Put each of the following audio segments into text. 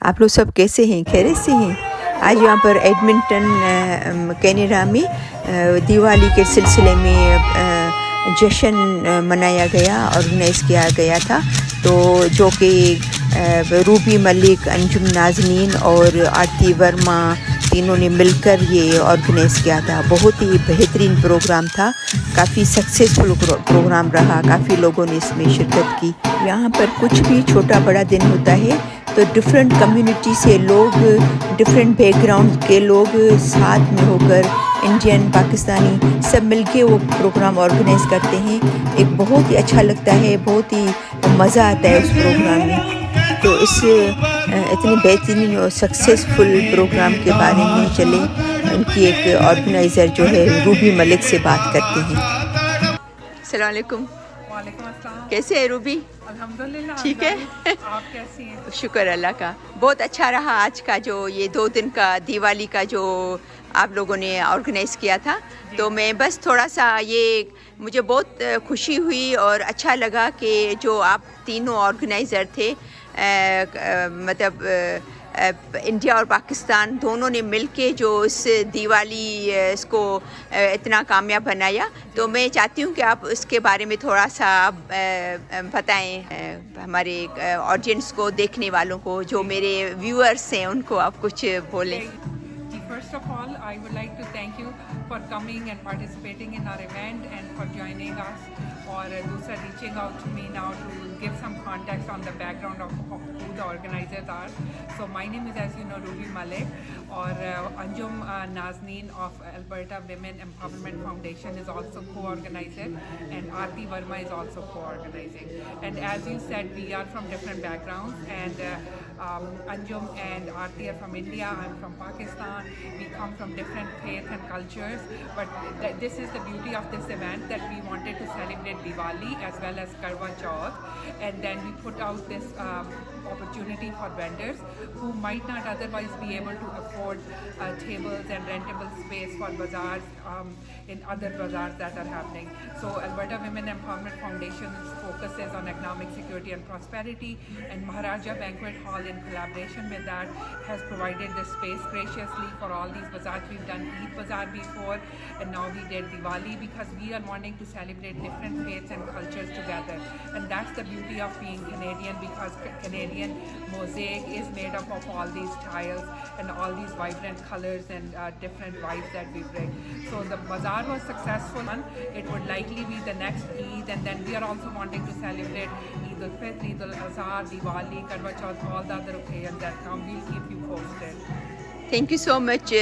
आप लोग सब कैसे हैं, खैरियत से हैं? आज यहाँ पर एडमिंटन कनाडा में दिवाली के सिलसिले में जश्न मनाया गया, ऑर्गेनाइज़ किया गया था। तो जो कि रूबी मलिक, अंजुम नाज़नीन और आरती वर्मा तीनों ने मिलकर ये ऑर्गेनाइज़ किया था। बहुत ही बेहतरीन प्रोग्राम था, काफ़ी सक्सेसफुल प्रोग्राम रहा, काफ़ी लोगों ने इसमें शिरकत की। यहाँ पर कुछ भी छोटा बड़ा दिन होता है तो डिफरेंट कम्युनिटी से लोग, डिफरेंट बैकग्राउंड के लोग साथ में होकर इंडियन, पाकिस्तानी सब मिलके वो प्रोग्राम ऑर्गेनाइज़ करते हैं। एक बहुत ही अच्छा लगता है, बहुत ही मज़ा आता है उस प्रोग्राम में। तो इस इतनी बेहतरीन और सक्सेसफुल प्रोग्राम के बारे में चले उनकी एक ऑर्गेनाइज़र जो है रूबी मलिक से बात करते हैं। अस्सलाम वालेकुम। वालेकुम अस्सलाम। कैसे है रूबी? अल्हम्दुलिल्लाह ठीक है। आप कैसी हैं? शुक्र अल्लाह का। बहुत अच्छा रहा आज का जो ये 2 दिन का दिवाली का जो आप लोगों ने ऑर्गेनाइज़ किया था। तो मैं बस थोड़ा सा ये मुझे बहुत खुशी हुई और अच्छा लगा कि जो आप तीनों ऑर्गेनाइज़र थे, मतलब इंडिया और पाकिस्तान दोनों ने मिलके जो इस दिवाली इसको इतना कामयाब बनाया। तो मैं चाहती हूँ कि आप इसके बारे में थोड़ा सा बताएं हमारे ऑडियंस को, देखने वालों को, जो मेरे व्यूअर्स हैं उनको आप कुछ बोलें। First of all, I would like to thank you for coming and participating in our event and for joining us. और दूसरा reaching out to me now to give some context on the background of who the organizers are. So my name is, as you know, Ruby Malik, और Anjum Nazneen of Alberta Women Empowerment Foundation is also co-organizer, and Aarti Verma is also co-organizing. And as you said, we are from different backgrounds, and Anjum and Aarti are from India, I'm from Pakistan. We come from different faiths and cultures, but this is the beauty of this event, that we wanted to celebrate Diwali as well as Karwa Chauth, and then we put out this opportunity for vendors who might not otherwise be able to afford tables and rentable space for bazaars in other bazaars that are happening. So Alberta Women Empowerment Foundation's focus is on economic security and prosperity, and Maharaja Banquet Hall, in collaboration with that, has provided this space graciously for all these bazaars. We've done Eid Bazaar before, and now we did Diwali, because we are wanting to celebrate different faiths and cultures together. And that's the beauty of being Canadian, because Canadian mosaic is made up of all these tiles and all these vibrant colors and different vibes that we bring. So the bazaar was successful. It would likely be the next Eid, and then we are also wanting to celebrate Eid al-Fitr, Eid al-Azhar, Diwali, Karwa Chauth, all the other occasions that come. We'll keep you posted. Thank you so much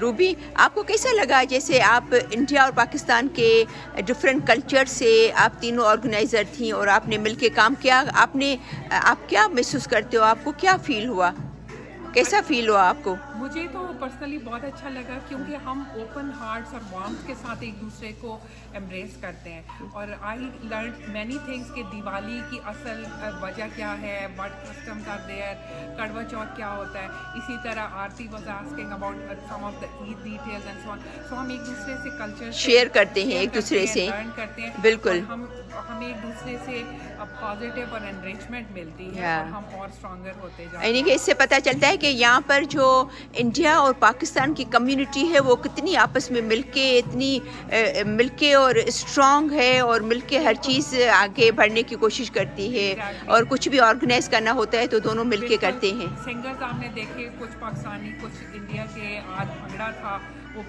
Ruby. आपको कैसा लगा, जैसे आप India और पाकिस्तान के different culture से आप तीनों ऑर्गेनाइज़र थी और आपने मिलके काम किया? आप क्या महसूस करते हो, आपको क्या फ़ील हुआ, कैसा फ़ील हुआ आपको? मुझे तो पर्सनली बहुत अच्छा लगा, क्योंकि हम ओपन हार्ट्स और वार्म्थ के साथ एक दूसरे को एम्ब्रेस करते हैं। और आई लर्न मैनी थिंग्स कि दिवाली की असल वजह क्या है, व्हाट कस्टम्स आर देयर, करवा चौथ क्या होता है। इसी तरह Aarti was asking about some of the Eid details and so on. So हम एक दूसरे से कल्चर शेयर करते हैं, एक दूसरे से लर्न करते हैं। बिल्कुल। हम एक दूसरे से पॉजिटिव और एनरिचमेंट मिलती है, और हम और स्ट्रॉन्गर होते जाते हैं। यानी कि इससे पता चलता है कि यहाँ पर जो इंडिया और पाकिस्तान की कम्युनिटी है वो कितनी आपस में मिलके और स्ट्रॉन्ग है, और मिलके हर चीज़ आगे बढ़ने की कोशिश करती है। और कुछ भी ऑर्गेनाइज करना होता है तो दोनों मिलके करते हैं। सिंगर्स आपने देखे, कुछ पाकिस्तानी, कुछ इंडिया के। आज भंगड़ा था, वो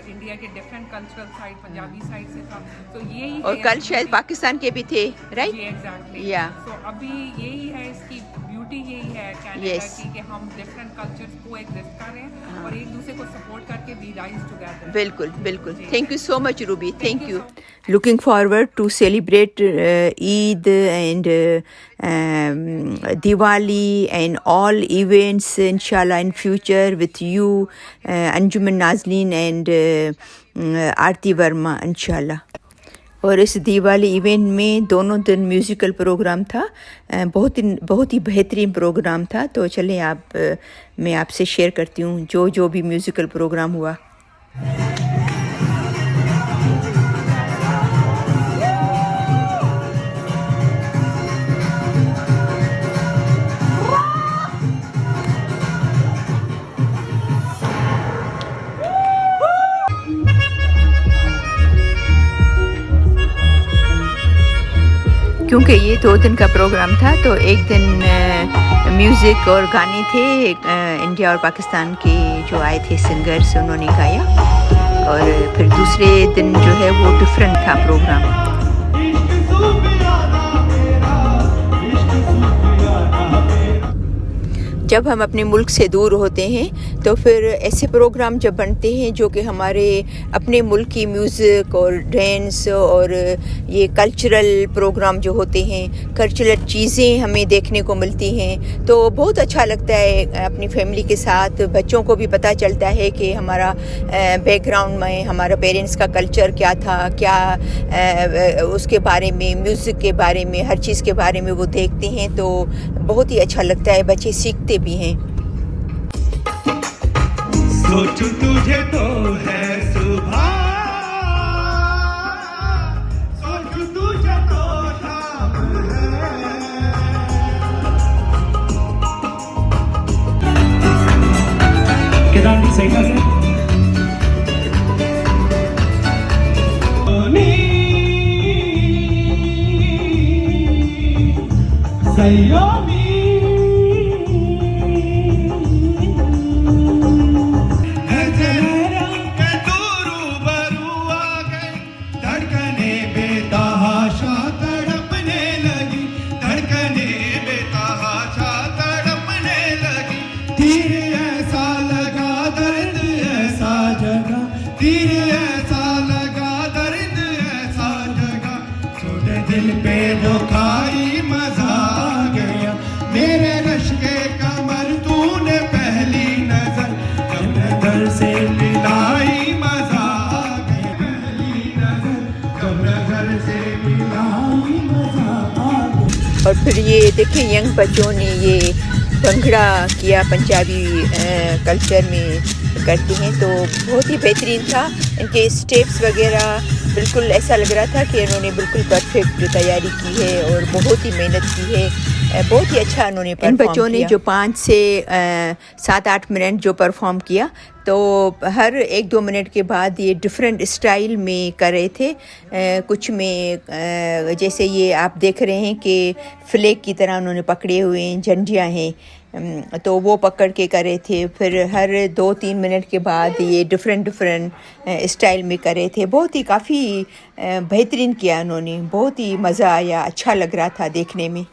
इंडिया के different cultural side, Punjabi side से था। तो यही और कल शायद पाकिस्तान के भी थे, राइट? एग्जैक्टली। या तो अभी यही है, इसकी ब्यूटी यही है कनाडा की, कि हम डिफरेंट कल्चर्स को एग्जिस्ट कर रहे हैं और एक दूसरे को सपोर्ट करके वी राइज टुगेदर। बिल्कुल बिल्कुल। Thank you so much Ruby, thank you. Looking forward to celebrate Eid and Diwali and all events inshallah in future with you, Anjuman Nazneen and Aarti Verma inshallah. और इस Diwali event में दोनों दिन musical programme था, बहुत ही बेहतरीन programme था। तो चलें मैं आपसे शेयर करती हूँ जो भी म्यूज़िकल प्रोग्राम हुआ। क्योंकि ये 2 दिन का प्रोग्राम था तो एक दिन म्यूज़िक और गाने थे। इंडिया और पाकिस्तान के जो आए थे सिंगर्स उन्होंने गाया, और फिर दूसरे दिन जो है वो डिफरेंट था प्रोग्राम। जब हम अपने मुल्क से दूर होते हैं तो फिर ऐसे प्रोग्राम जब बनते हैं जो कि हमारे अपने मुल्क की म्यूज़िक और डांस और ये कल्चरल प्रोग्राम जो होते हैं, कल्चरल चीज़ें हमें देखने को मिलती हैं, तो बहुत अच्छा लगता है। अपनी फैमिली के साथ बच्चों को भी पता चलता है कि हमारा बैकग्राउंड में हमारा पेरेंट्स का कल्चर क्या था, क्या उसके बारे में, म्यूज़िक के बारे में, हर चीज़ के बारे में वो देखते हैं, तो बहुत ही अच्छा लगता है। बच्चे सीखते भी हैं। सोचूं तुझे तो है सुबह, सोचूं तुझे तो शाम है। केदार जी सही से सयोमी दिल पे वो खाई मजा आ गया, मेरे रश के कमर तूने पहली नजर जब नजर से मिलाई मजा आ गया, पहली नजर जब नजर से मिलाई मजा आ गया। और फिर ये देखिए यंग बच्चों ने ये भंगड़ा किया, पंजाबी कल्चर में करते हैं, तो बहुत ही बेहतरीन था। इनके स्टेप्स वगैरह बिल्कुल ऐसा लग रहा था कि इन्होंने बिल्कुल परफेक्ट तैयारी की है और बहुत ही मेहनत की है। बहुत ही अच्छा उन्होंने इन बच्चों ने जो 5 से 7-8 मिनट जो परफॉर्म किया, तो हर 1-2 मिनट के बाद ये डिफरेंट स्टाइल में कर रहे थे। कुछ में जैसे ये आप देख रहे हैं कि फ्लैग की तरह उन्होंने पकड़े हुए हैं, झंडियाँ हैं, तो वो पकड़ के कर रहे थे। फिर हर 2-3 मिनट के बाद ये डिफरेंट स्टाइल में कर रहे थे। बहुत ही काफ़ी बेहतरीन किया उन्होंने, बहुत ही मज़ा आया, अच्छा लग रहा था देखने में।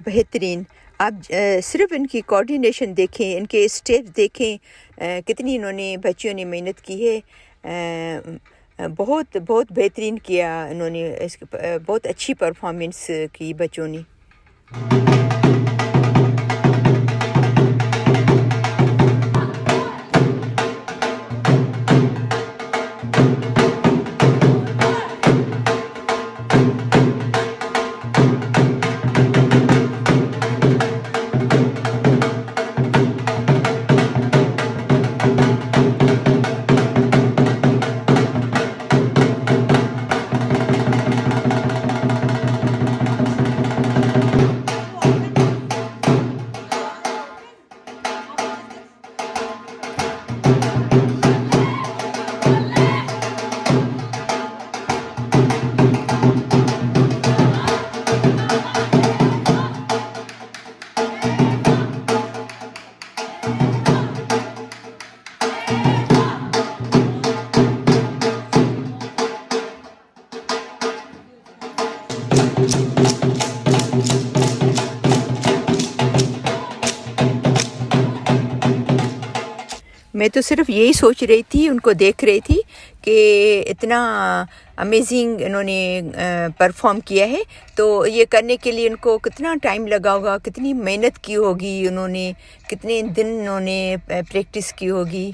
बेहतरीन। आप सिर्फ इनकी कोऑर्डिनेशन देखें, इनके स्टेप्स देखें, कितनी इन्होंने बच्चियों ने मेहनत की है। बहुत बहुत बेहतरीन किया इन्होंने, बहुत अच्छी परफॉर्मेंस की बच्चों ने। मैं तो सिर्फ यही सोच रही थी, उनको देख रही थी कि इतना अमेजिंग इन्होंने परफॉर्म किया है, तो ये करने के लिए उनको कितना टाइम लगा होगा, कितनी मेहनत की होगी उन्होंने, कितने दिन उन्होंने प्रैक्टिस की होगी।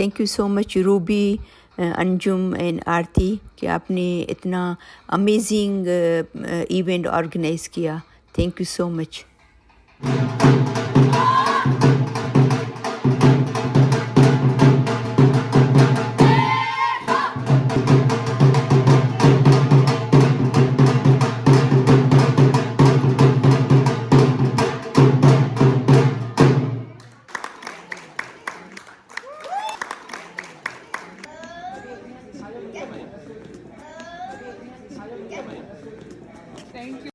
Thank you so much Ruby, Anjum and Aarti कि आपने इतना अमेजिंग इवेंट ऑर्गेनाइज़ किया. Thank you so much.